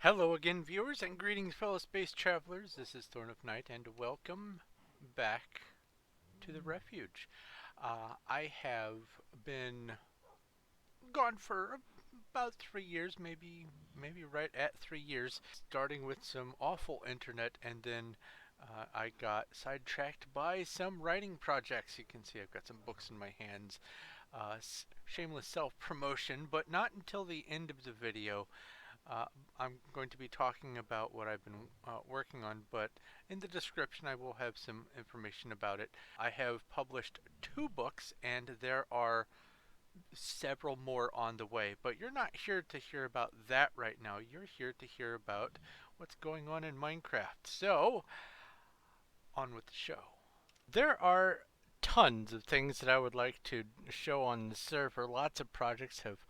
Hello again, viewers, and greetings, fellow space travelers. This is Thorn of Night, and welcome back to the Refuge. I have been gone for about 3 years, maybe right at 3 years, starting with some awful internet, and then I got sidetracked by some writing projects. You can see I've got some books in my hands. Shameless self-promotion, but not until the end of the video. uh, I'm going to be talking about what I've been working on, but in the description I will have some information about it. I have published 2 books, and there are several more on the way, but you're not here to hear about that right now. You're here to hear about what's going on in Minecraft. So, on with the show. There are tons of things that I would like to show on the server. Lots of projects have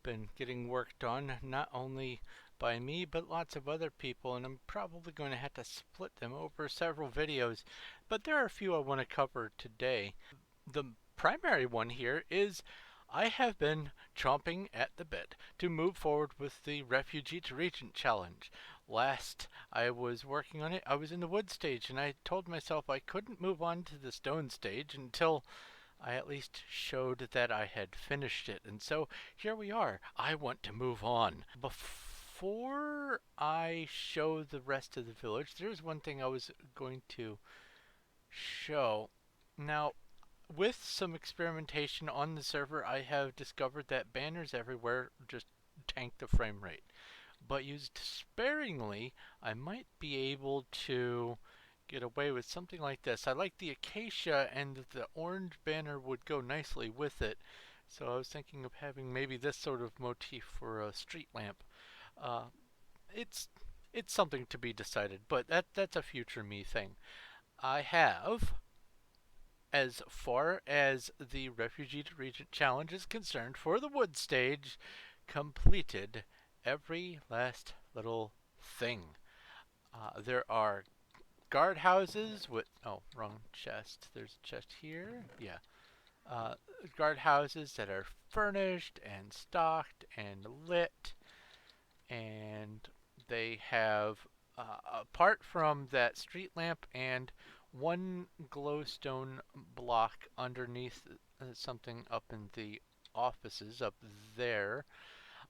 been getting worked on, not only by me, but lots of other people, and I'm probably going to have to split them over several videos. But there are a few I want to cover today. The primary one here is I have been chomping at the bit to move forward with the Refugee to Regent challenge. Last I was working on it, I was in the wood stage, and I told myself I couldn't move on to the stone stage until I at least showed that I had finished it. And so here we are. I want to move on. Before I show the rest of the village, there's one thing I was going to show. Now, with some experimentation on the server, I have discovered that banners everywhere just tank the frame rate. But used sparingly, I might be able to get away with something like this. I like the acacia, and the orange banner would go nicely with it. So I was thinking of having maybe this sort of motif for a street lamp. Uh, it's it's something to be decided, but that's a future me thing. I have, as far as the Refugee to Regent challenge is concerned, for the wood stage, completed every last little thing. There are guardhouses with, oh, wrong chest. There's a chest here. Yeah. Uh, Guardhouses that are furnished and stocked and lit, and they have, apart from that street lamp and one glowstone block underneath something up in the offices up there,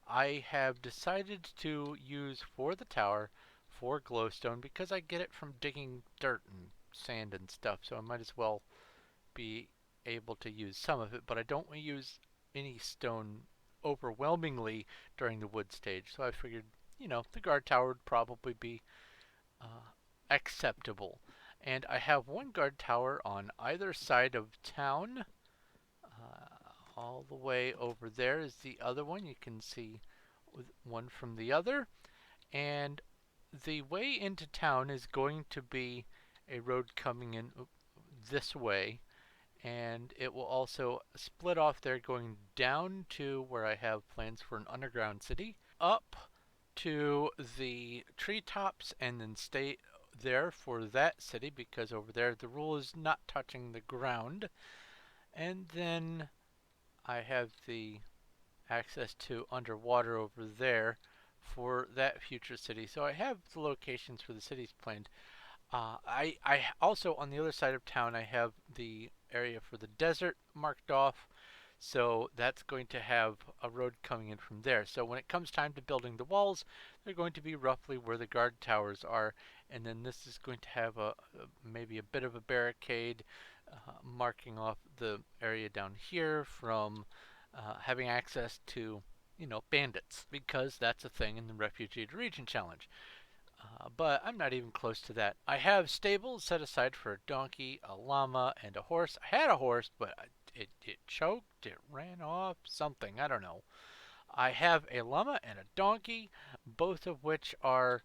I have decided to use for the tower for glowstone because I get it from digging dirt and sand and stuff, so I might as well be able to use some of it, but I don't want to use any stone overwhelmingly during the wood stage, so I figured, the guard tower would probably be acceptable. And I have one guard tower on either side of town. All the way over there is the other one. You can see one from the other. And the way into town is going to be a road coming in this way, and it will also split off there going down to where I have plans for an underground city, up to the treetops, and then stay there for that city because over there the rule is not touching the ground. And then I have the access to underwater over there for that future city. So I have the locations for the cities planned. I also, on the other side of town, I have the area for the desert marked off. So that's going to have a road coming in from there. So when it comes time to building the walls, they're going to be roughly where the guard towers are. And then this is going to have maybe a bit of a barricade marking off the area down here from having access to, bandits, because that's a thing in the Refugee to Region Challenge. But I'm not even close to that. I have stables set aside for a donkey, a llama, and a horse. I had a horse, but it choked, it ran off, something, I don't know. I have a llama and a donkey, both of which are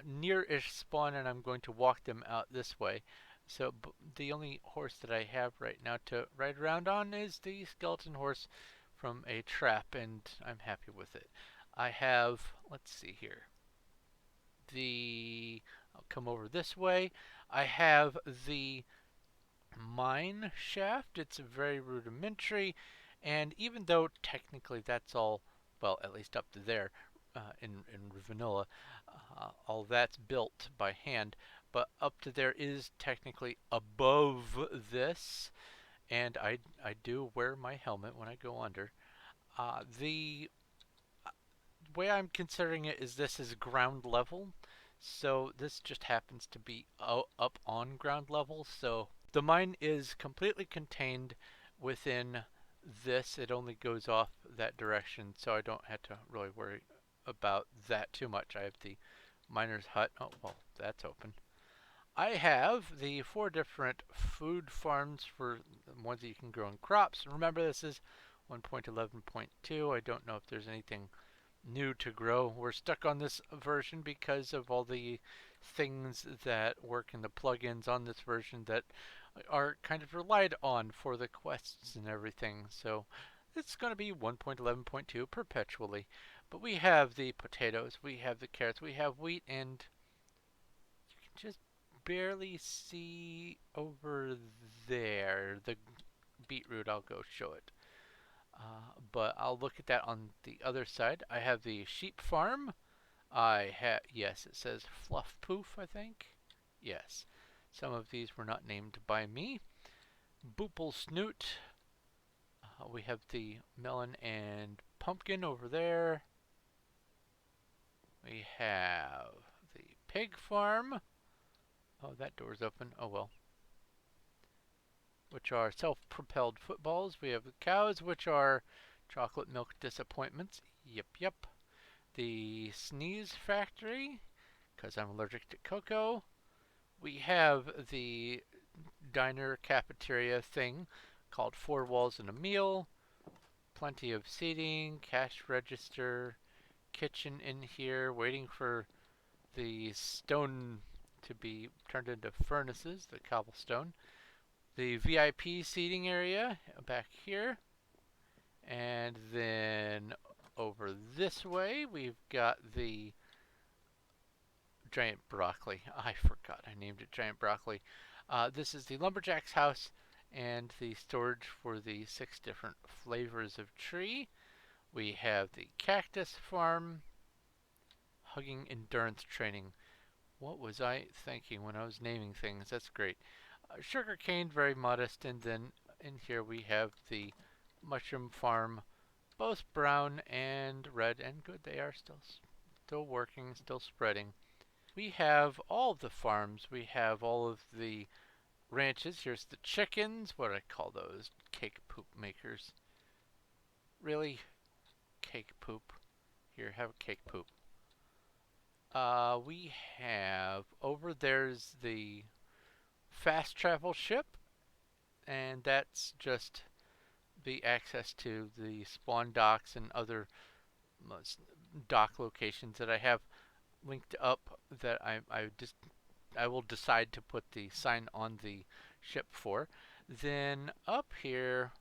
near-ish spawn, and I'm going to walk them out this way. So the only horse that I have right now to ride around on is the skeleton horse from a trap, and I'm happy with it. I have, let's see here, I'll come over this way. I have the mine shaft. It's very rudimentary, and even though technically that's all, well, at least up to there, in vanilla. All that's built by hand, but up to there is technically above this, and I do wear my helmet when I go under. The way I'm considering it is this is ground level, so this just happens to be up on ground level. So the mine is completely contained within this. It only goes off that direction, so I don't have to really worry about that too much. I have the miner's hut. Oh, well, that's open. I have the 4 different food farms for the ones that you can grow in crops. Remember, this is 1.11.2. I don't know if there's anything new to grow. We're stuck on this version because of all the things that work in the plugins on this version that are kind of relied on for the quests and everything. So it's going to be 1.11.2 perpetually. But we have the potatoes, we have the carrots, we have wheat, and you can just barely see over there the beetroot. I'll go show it. But I'll look at that on the other side. I have the sheep farm. I have, yes, it says Fluff Poof, I think. Yes. Some of these were not named by me. Boople Snoot. We have the melon and pumpkin over there. We have the pig farm. Oh, that door's open. Oh well. Which are self-propelled footballs. We have the cows, which are chocolate milk disappointments. Yep, yep. The sneeze factory, because I'm allergic to cocoa. We have the diner cafeteria thing called 4 walls and a meal. Plenty of seating, cash register, kitchen in here, waiting for the stone to be turned into furnaces, the cobblestone. The VIP seating area back here. And then over this way, we've got the giant broccoli. I forgot I named it giant broccoli. This is the lumberjack's house and the storage for the 6 different flavors of tree. We have the cactus farm, hugging endurance training. What was I thinking when I was naming things? That's great. Sugar cane, very modest, and then in here we have the mushroom farm, both brown and red, and good. They are still working, still spreading. We have all of the farms. We have all of the ranches. Here's the chickens. What do I call those? Cake poop makers. Really? Cake poop. Here, have a cake poop. We have over there's the fast travel ship, and that's just the access to the spawn docks and other dock locations that I have linked up that I will decide to put the sign on the ship for. Then up here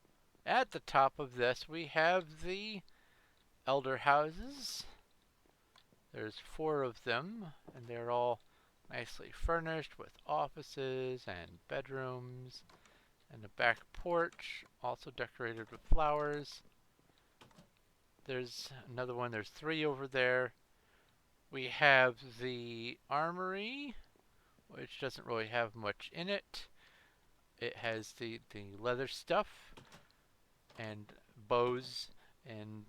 at the top of this we have the elder houses. There's 4 of them, and they're all nicely furnished with offices and bedrooms, and a back porch also decorated with flowers. There's another one. There's 3 over there. We have the Armory, which doesn't really have much in it. It has the leather stuff and bows, and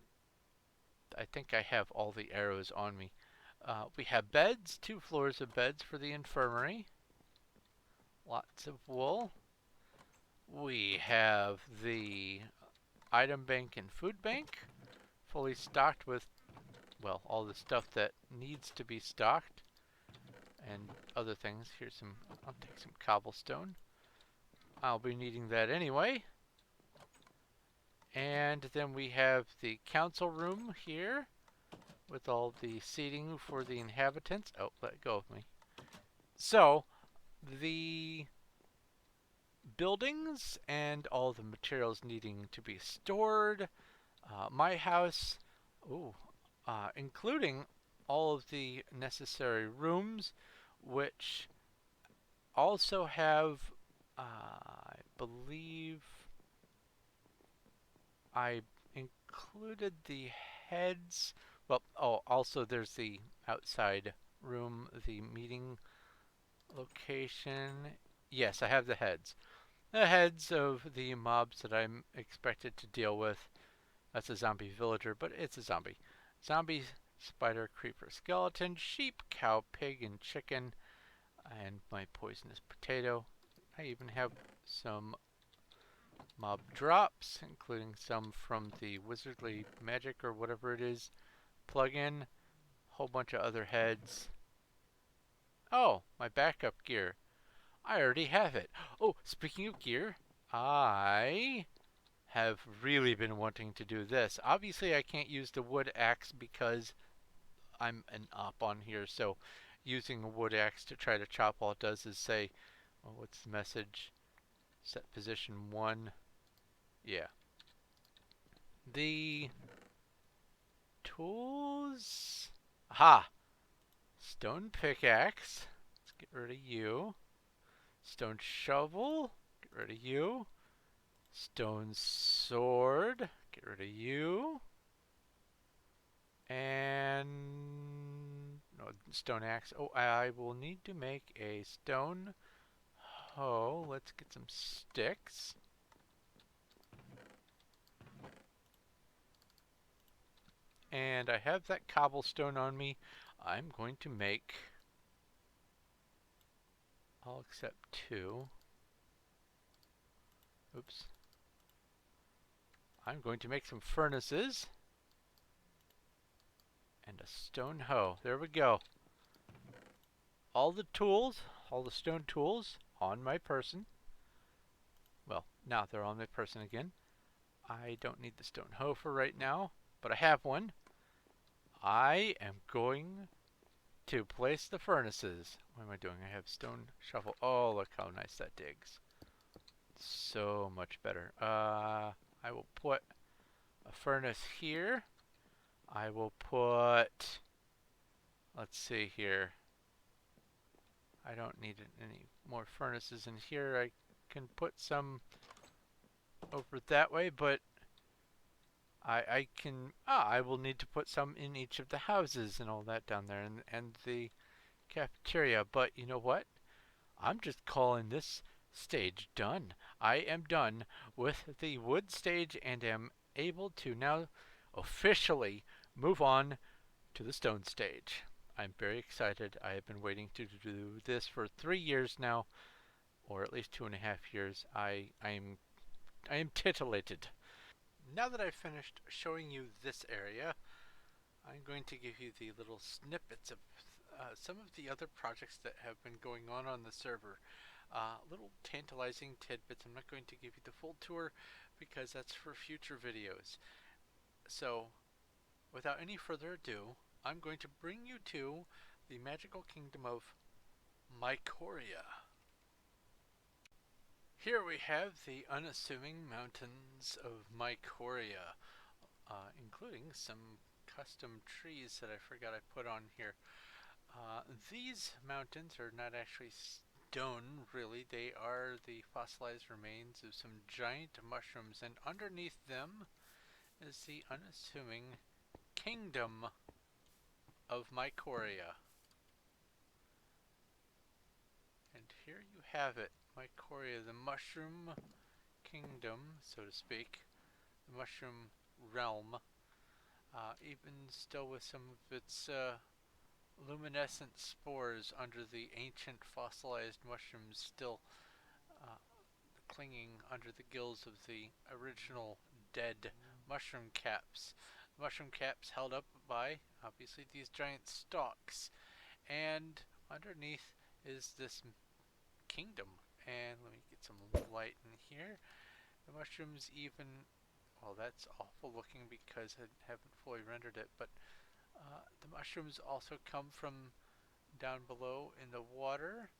I think I have all the arrows on me. We have beds, 2 floors of beds for the infirmary. Lots of wool. We have the item bank and food bank, fully stocked with, well, all the stuff that needs to be stocked and other things. Here's some, I'll take some cobblestone. I'll be needing that anyway. And then we have the council room here with all the seating for the inhabitants. Oh, let go of me. So, the buildings and all the materials needing to be stored. My house, including all of the necessary rooms, which also have, I believe, I included the heads Well, oh, also there's the outside room, the meeting location. Yes, I have the heads. The heads of the mobs that I'm expected to deal with. That's a zombie villager, but it's a zombie. Zombie, spider, creeper, skeleton, sheep, cow, pig, and chicken, and my poisonous potato. I even have some mob drops, including some from the wizardly magic or whatever it is plugin. Whole bunch of other heads. Oh, my backup gear. I already have it. Oh, speaking of gear, I have really been wanting to do this. Obviously, I can't use the wood axe because I'm an op on here, so using a wood axe to try to chop all it does is say, well, what's the message? Set position 1. Yeah. The tools? Aha! Stone pickaxe. Let's get rid of you. Stone shovel. Get rid of you. Stone sword. Get rid of you. And no, stone axe. Oh, I will need to make a stone hoe. Let's get some sticks. And I have that cobblestone on me. I'm going to make all except 2. Oops. I'm going to make some furnaces and a stone hoe. There we go. All the tools, all the stone tools on my person. Well, now they're on my person again. I don't need the stone hoe for right now, but I have one. I am going to place the furnaces. What am I doing? I have stone shovel. Oh, look how nice that digs. So much better. I will put a furnace here. I will put, let's see here. I don't need any more furnaces in here. I can put some over that way, but I can, I will need to put some in each of the houses and all that down there and the cafeteria. But you know what? I'm just calling this stage done. I am done with the wood stage and am able to now officially move on to the stone stage. I'm very excited. I have been waiting to do this for 3 years now, or at least 2.5 years. I am titillated. Now that I've finished showing you this area, I'm going to give you the little snippets of some of the other projects that have been going on the server. Little tantalizing tidbits. I'm not going to give you the full tour because that's for future videos. So, without any further ado, I'm going to bring you to the magical kingdom of Mycoria. Here we have the unassuming mountains of Mycoria, including some custom trees that I forgot I put on here. These mountains are not actually stone, really. They are the fossilized remains of some giant mushrooms, and underneath them is the unassuming kingdom of Mycoria. And here you have it, Mycoria, the mushroom kingdom, so to speak, the mushroom realm, even still with some of its luminescent spores under the ancient fossilized mushrooms still uh, clinging under the gills of the original dead mushroom caps. Mushroom caps held up by, obviously, these giant stalks. And underneath is this kingdom. And let me get some light in here. The mushrooms even, well, that's awful looking because I haven't fully rendered it, but the mushrooms also come from down below in the water.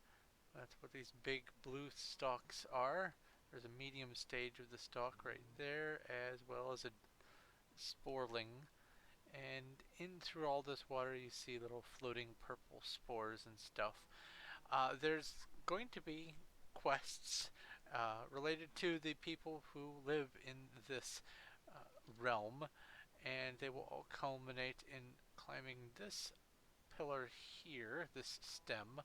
That's what these big blue stalks are. There's a medium stage of the stalk right there, as well as a sporling. And in through all this water, you see little floating purple spores and stuff. There's going to be quests related to the people who live in this realm, and they will all culminate in climbing this pillar here, this stem,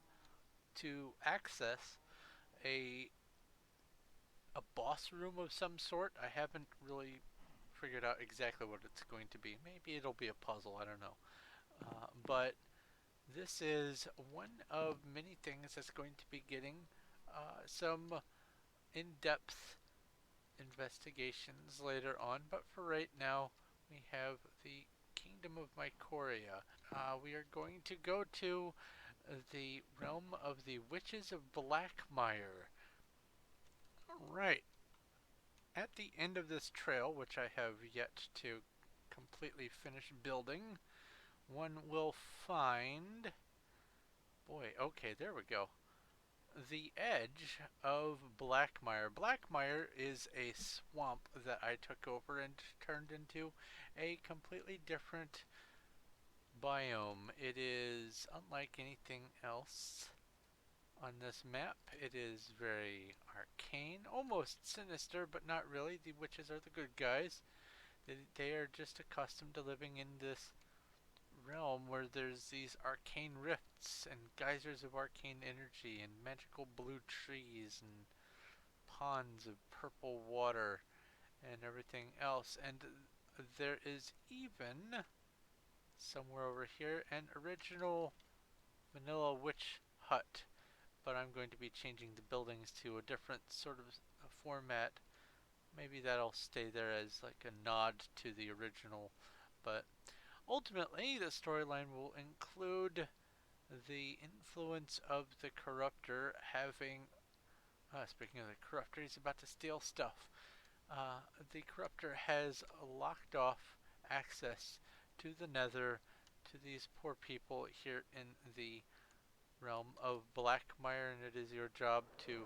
to access a a boss room of some sort. I haven't really figured out exactly what it's going to be. Maybe it'll be a puzzle, I don't know. But this is one of many things that's going to be getting some in-depth investigations later on. But for right now, we have the Kingdom of Mycoria. We are going to go to the realm of the Witches of Blackmair. Right. At the end of this trail, which I have yet to completely finish building, one will find... Boy, okay, there we go. The edge of Blackmair. Blackmair is a swamp that I took over and turned into a completely different biome. It is unlike anything else on this map. It is very arcane, almost sinister, but not really. The witches are the good guys. They are just accustomed to living in this realm where there's these arcane rifts and geysers of arcane energy and magical blue trees and ponds of purple water and everything else. And there is even somewhere over here an original vanilla witch hut, but I'm going to be changing the buildings to a different sort of format. Maybe that'll stay there as like a nod to the original, but ultimately the storyline will include the influence of the corruptor having speaking of the corruptor, he's about to steal stuff. The corruptor has locked off access to the nether to these poor people here in the realm of Blackmair, and it is your job to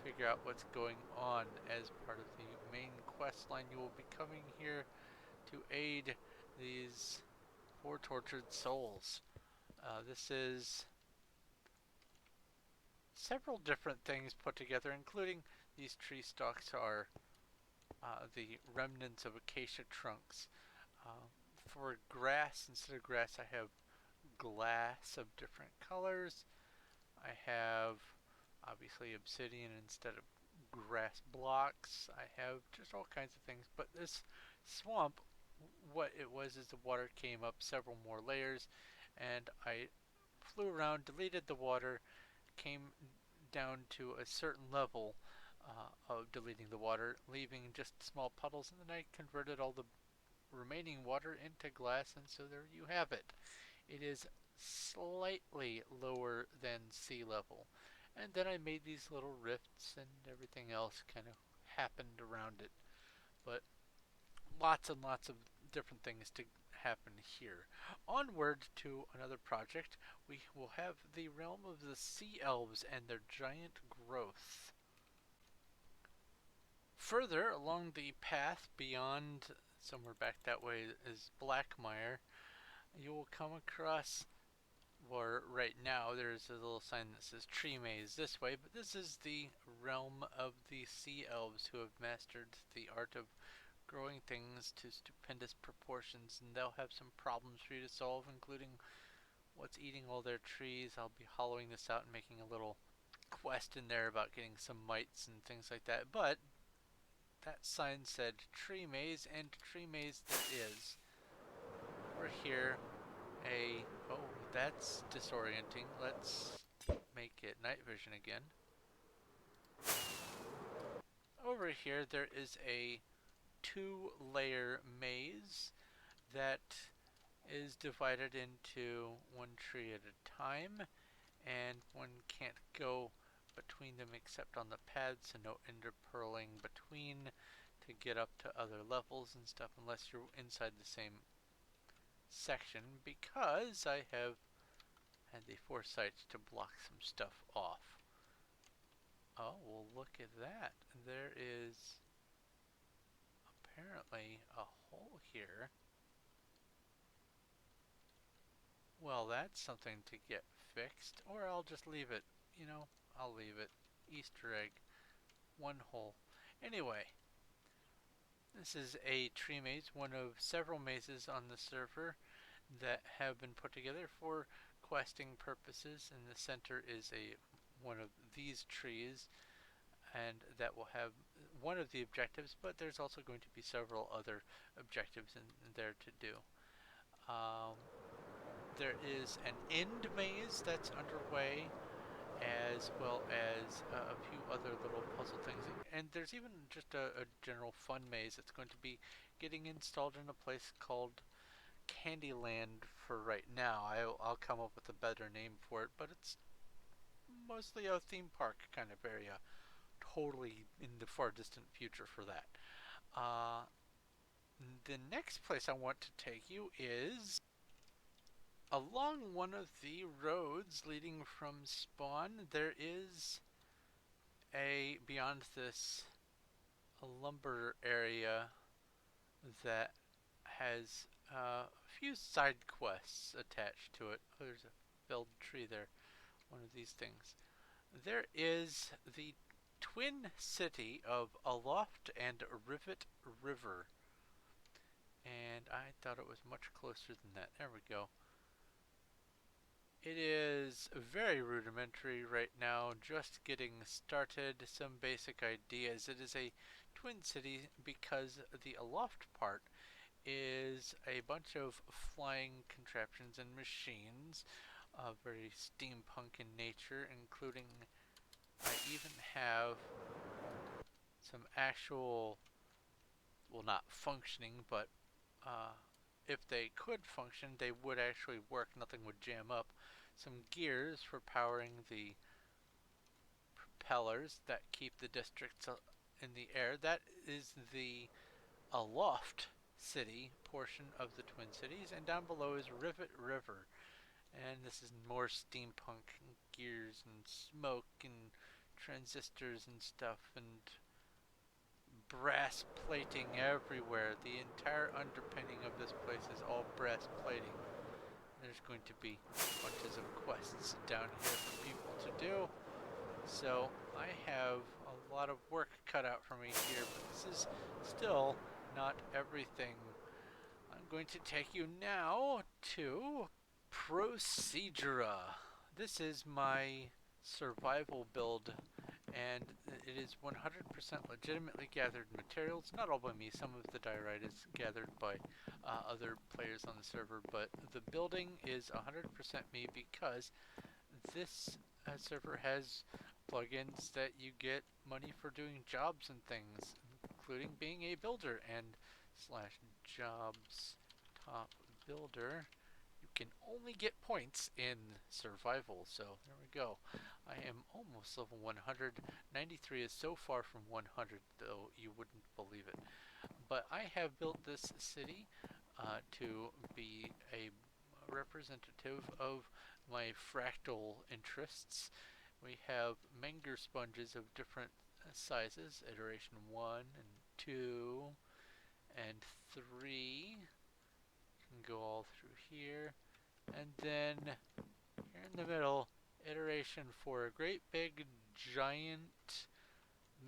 figure out what's going on as part of the main quest line. You will be coming here to aid these poor tortured souls. This is several different things put together, including these tree stalks are the remnants of acacia trunks. For grass, instead of grass, I have glass of different colors. I have obviously obsidian instead of grass blocks. I have just all kinds of things. But this swamp, what it was is the water came up several more layers, and I flew around, deleted the water, came down to a certain level of deleting the water, leaving just small puddles, and then I converted all the remaining water into glass, and so there you have it. It is slightly lower than sea level. And then I made these little rifts and everything else kind of happened around it. But lots and lots of different things to happen here. Onward to another project, we will have the realm of the sea elves and their giant growth. Further along the path beyond, somewhere back that way is Blackmair, you will come across, or right now there's a little sign that says tree maze this way, but this is the realm of the sea elves who have mastered the art of growing things to stupendous proportions, and they'll have some problems for you to solve, including what's eating all their trees. I'll be hollowing this out and making a little quest in there about getting some mites and things like that, but that sign said tree maze, and tree maze there is. We're here. Oh, that's disorienting. Let's make it night vision again. Over here there is a 2-layer maze that is divided into one tree at a time, and one can't go between them except on the pads, so no interpearling between to get up to other levels and stuff unless you're inside the same section, because I have had the foresight to block some stuff off. Oh, well, look at that. There is apparently a hole here. Well, that's something to get fixed, or I'll just leave it. You know, I'll leave it. Easter egg. One hole. Anyway, This is a tree maze, one of several mazes on the server that have been put together for questing purposes. In the center is one of these trees, and that will have one of the objectives, but there's also going to be several other objectives in there to do. Um, there is an end maze that's underway, as well as a few other little puzzle things. And there's even just a general fun maze that's going to be getting installed in a place called Candyland for right now. I'll come up with a better name for it, but it's mostly a theme park kind of area. Totally in the far distant future for that. Uh, the next place I want to take you is along one of the roads leading from spawn. There is beyond this a lumber area that has a few side quests attached to it. Oh, there's a felled tree there. One of these things. There is the twin city of Aloft and Rivet River. And I thought it was much closer than that. There we go. It is very rudimentary right now, just getting started. Some basic ideas. It is a twin city because the Aloft part is a bunch of flying contraptions and machines, very steampunk in nature, including I even have some actual, well, not functioning, but uh, if they could function, they would actually work. Nothing would jam up. Some gears for powering the propellers that keep the districts in the air. That is the Aloft City portion of the Twin Cities, and down below is Rivet River. And this is more steampunk gears and smoke and transistors and stuff and brass plating everywhere. The entire underpinning of this place is all brass plating. There's going to be bunches of quests down here for people to do. So I have a lot of work cut out for me here, but this is still not everything. I'm going to take you now to Procedura. This is my survival build, and it is 100% legitimately gathered materials. Not all by me, some of the diorite is gathered by other players on the server, but the building is 100% me because this server has plugins that you get money for doing jobs and things, including being a builder, and slash jobs top builder. You can only get points in survival, so there we go. I am almost level 100. 93 is so far from 100, though you wouldn't believe it. But I have built this city to be a representative of my fractal interests. We have Menger sponges of different sizes, iteration 1 and 2 and 3. Can go all through here. And then here in the middle, iteration 4, a great big giant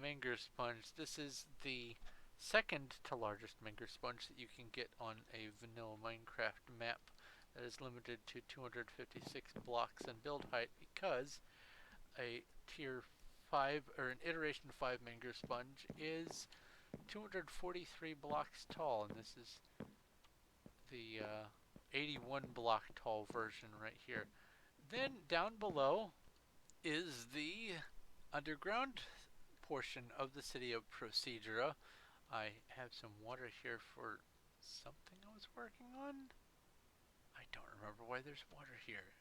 Menger sponge. This is the second to largest Menger sponge that you can get on a vanilla Minecraft map that is limited to 256 blocks in build height because a tier 5 or an iteration 5 Menger sponge is 243 blocks tall, and this is the 81 block tall version right here. Then down below is the underground portion of the city of Procedura. I have some water here for something I was working on. I don't remember why there's water here.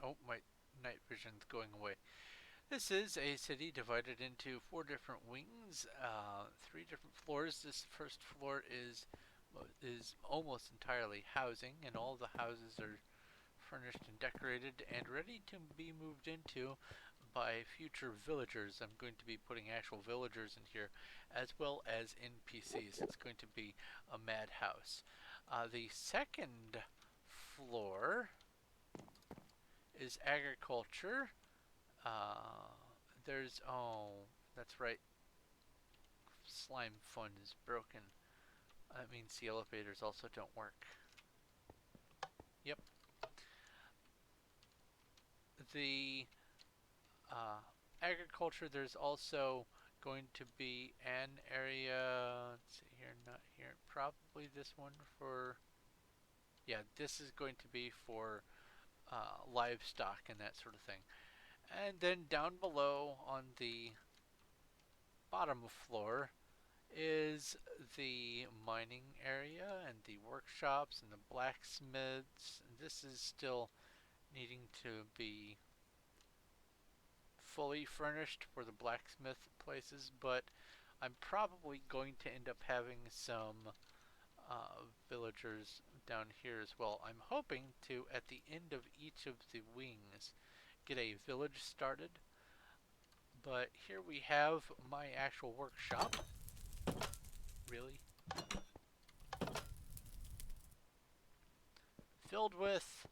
Oh, my night vision's going away. This is a city divided into 4 different wings, 3 different floors. This first floor is almost entirely housing, and all the houses are furnished and decorated and ready to be moved into by future villagers. I'm going to be putting actual villagers in here as well as NPCs. It's going to be a madhouse. The second floor is agriculture. Oh, that's right. Slime fun is broken. That means the elevators also don't work. Yep. The agriculture, there's also going to be an area, let's see here, not here, probably this one for, yeah, this is going to be for livestock and that sort of thing. And then down below on the bottom floor is the mining area and the workshops and the blacksmiths. This is still needing to be fully furnished for the blacksmith places, but I'm probably going to end up having some villagers down here as well. I'm hoping to, at the end of each of the wings, get a village started. But here we have my actual workshop. Really? Filled with,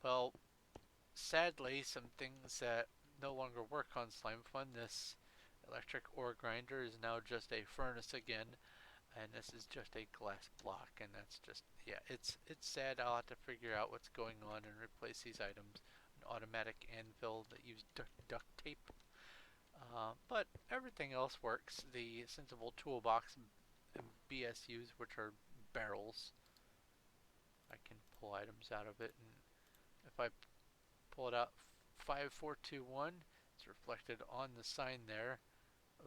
well, sadly, some things that no longer work on Slime Fun. This electric ore grinder is now just a furnace again, and this is just a glass block, and that's just, yeah, it's sad. I'll have to figure out what's going on and replace these items. An automatic anvil that uses duct tape. But everything else works. The sensible toolbox and BSUs, which are barrels, I can pull items out of it, and if I pull it out 5421, it's reflected on the sign there.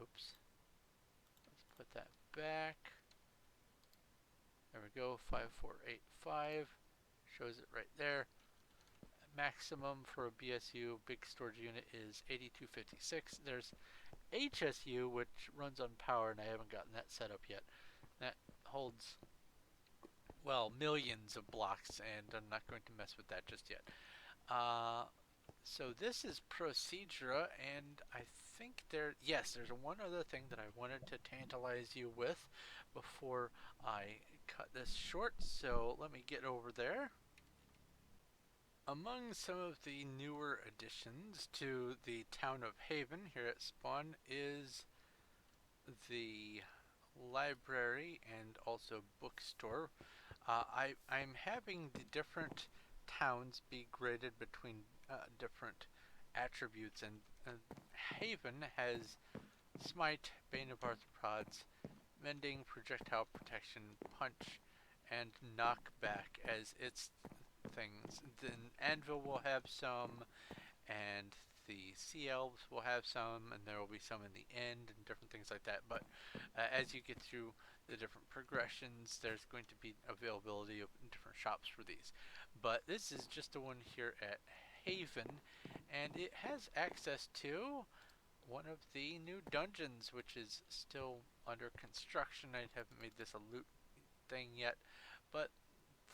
Oops. Let's put that back. There we go, 5485. Shows it right there. Maximum for a BSU big storage unit is 8256. There's HSU, which runs on power, and I haven't gotten that set up yet. That holds, well, millions of blocks, and I'm not going to mess with that just yet. So this is Procedura, and I think yes, there's one other thing that I wanted to tantalize you with before I cut this short, so let me get over there. Among some of the newer additions to the town of Haven here at Spawn is the library and also bookstore. I'm having the different towns be graded between different attributes, and Haven has Smite, Bane of Arthropods, Mending, Projectile Protection, Punch, and Knockback as its things. Then Anvil will have some, and the Sea Elves will have some, and there will be some in the end, and different things like that. But as you get through the different progressions, there's going to be availability of different shops for these. But this is just the one here at Haven, and it has access to one of the new dungeons, which is still under construction. I haven't made this a loot thing yet, but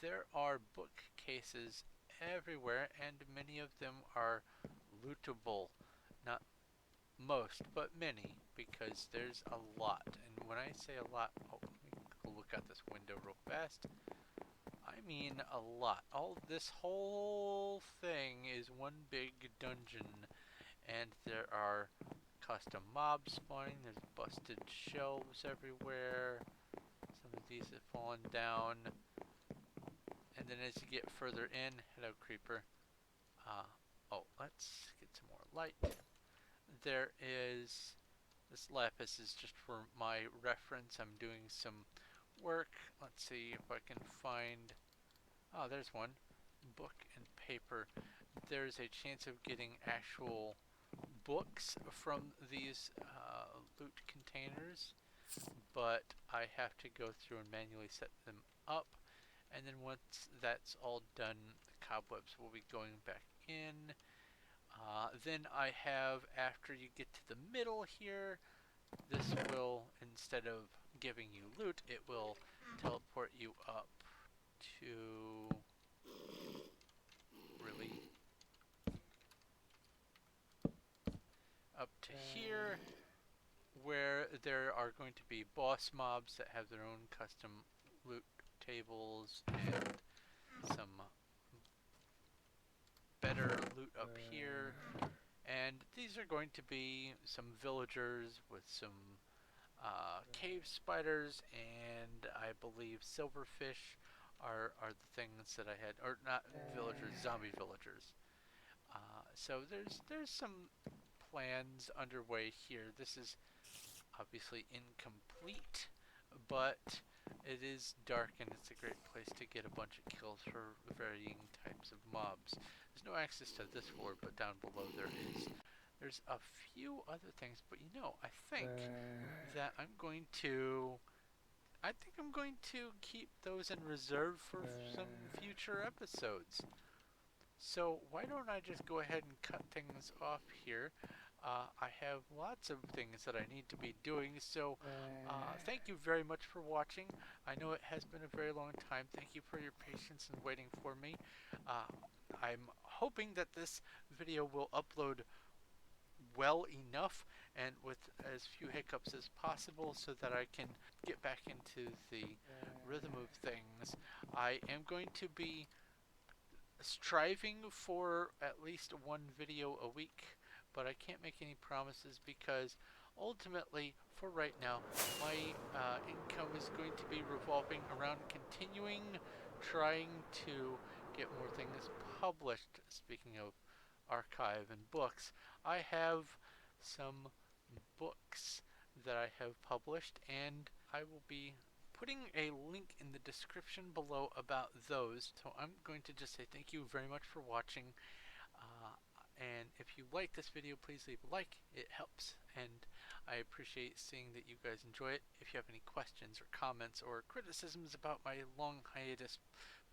there are bookcases everywhere, and many of them are lootable. Not most, but many, because there's a lot. And when I say a lot, oh, let me go look out this window real fast. I mean a lot. This whole thing is one big dungeon, and there are custom mobs spawning. There's busted shelves everywhere. Some of these have fallen down. And then as you get further in, hello creeper. Oh, let's get some more light. There is, this lapis is just for my reference. I'm doing some work. Let's see if I can find, oh, there's one. Book and paper. There's a chance of getting actual books from these loot containers, but I have to go through and manually set them up. And then once that's all done, the cobwebs will be going back in. Then I have, after you get to the middle here, this will, instead of giving you loot, it will teleport you up to, really, up to here, where there are going to be boss mobs that have their own custom loot tables and some better loot up here. And these are going to be some villagers with some cave spiders, and I believe silverfish are the things that I had, or not villagers, zombie villagers. So there's some plans underway here. This is obviously incomplete, but it is dark and it's a great place to get a bunch of kills for varying types of mobs. There's no access to this floor, but down below there is. There's a few other things, but you know, that I think I'm going to keep those in reserve for some future episodes. So why don't I just go ahead and cut things off here? I have lots of things that I need to be doing, so thank you very much for watching. I know it has been a very long time. Thank you for your patience and waiting for me. Uh, I'm hoping that this video will upload well enough and with as few hiccups as possible so that I can get back into the rhythm of things. I am going to be striving for at least one video a week, but I can't make any promises because ultimately, for right now, my income is going to be revolving around continuing trying to get more things published. Speaking of archive and books, I have some books that I have published, and I will be putting a link in the description below about those. So I'm going to just say thank you very much for watching. And if you like this video, please leave a like. It helps, and I appreciate seeing that you guys enjoy it. If you have any questions or comments or criticisms about my long hiatus,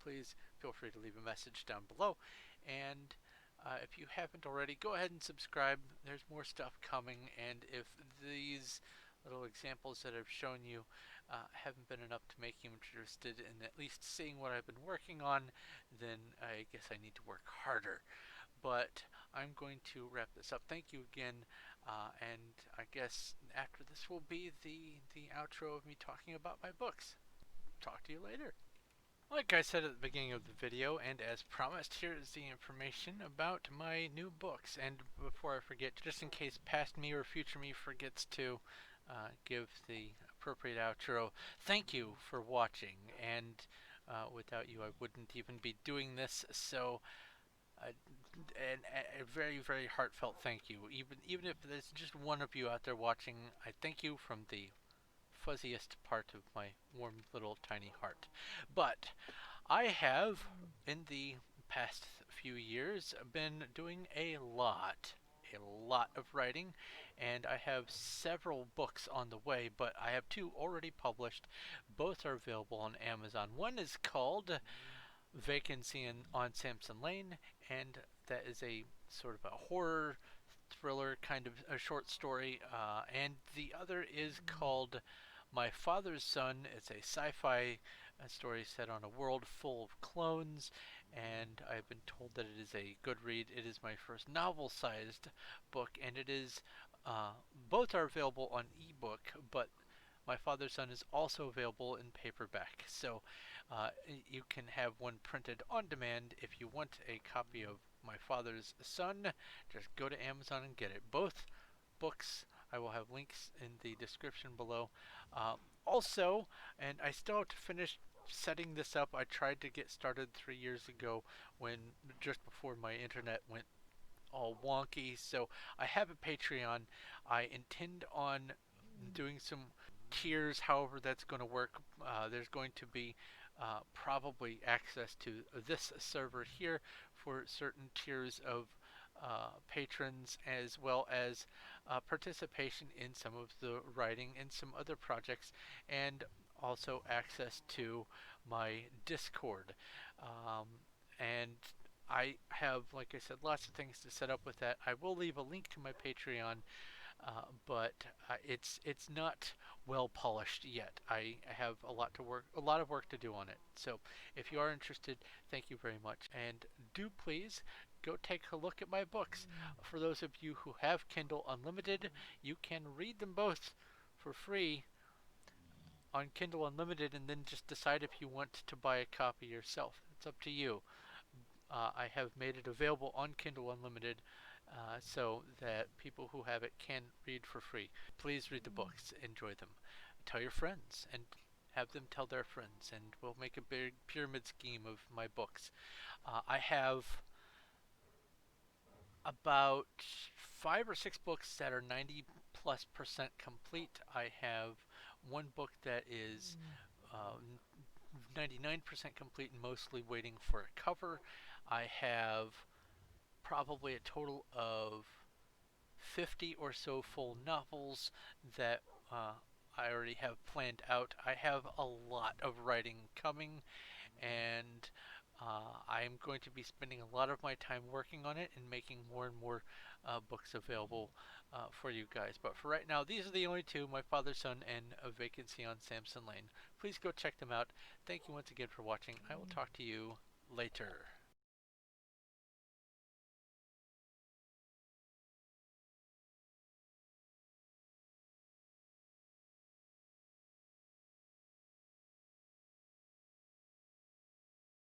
please feel free to leave a message down below. And if you haven't already, go ahead and subscribe. There's more stuff coming, and if these little examples that I've shown you haven't been enough to make you interested in at least seeing what I've been working on, then I guess I need to work harder. But I'm going to wrap this up. Thank you again, and I guess after this will be the outro of me talking about my books. Talk to you later. Like I said at the beginning of the video, and as promised, here is the information about my new books. And before I forget, just in case past me or future me forgets to give the appropriate outro, thank you for watching. And without you, I wouldn't even be doing this. So, a very, very heartfelt thank you. Even if there's just one of you out there watching, I thank you from the fuzziest part of my warm little tiny heart. But I have, in the past few years, been doing a lot of writing, and I have several books on the way, but I have two already published. Both are available on Amazon. One is called Vacancy on Sampson Lane, and that is a sort of a horror thriller kind of a short story, and the other is called My Father's Son. It's a sci-fi story set on a world full of clones, and I've been told that it is a good read. It is my first novel-sized book, and it is both are available on ebook, but My Father's Son is also available in paperback. So you can have one printed on demand. If you want a copy of My Father's Son, just go to Amazon and get it. Both books, I will have links in the description below. Also, and I still have to finish setting this up. I tried to get started 3 years ago when just before my internet went all wonky. So I have a Patreon. I intend on doing some tiers, however that's going to work. There's going to be probably access to this server here for certain tiers of patrons, as well as participation in some of the writing and some other projects, and also access to my Discord. And I have, like I said, lots of things to set up with that. I will leave a link to my Patreon, but it's not well polished yet. I have a lot of work to do on it. So if you are interested, thank you very much, and do please go take a look at my books. For those of you who have Kindle Unlimited, you can read them both for free on Kindle Unlimited, and then just decide if you want to buy a copy yourself. It's up to you. I have made it available on Kindle Unlimited so that people who have it can read for free. Please read the books, enjoy them. Tell your friends and have them tell their friends, and we'll make a big pyramid scheme of my books. I have about 5 or 6 books that are 90+% complete. I have one book that is 99% complete and mostly waiting for a cover. I have probably a total of 50 or so full novels that I already have planned out. I have a lot of writing coming, and I'm going to be spending a lot of my time working on it and making more and more books available for you guys. But for right now, these are the only two, My Father's Son and A Vacancy on Samson Lane. Please go check them out. Thank you once again for watching. I will talk to you later.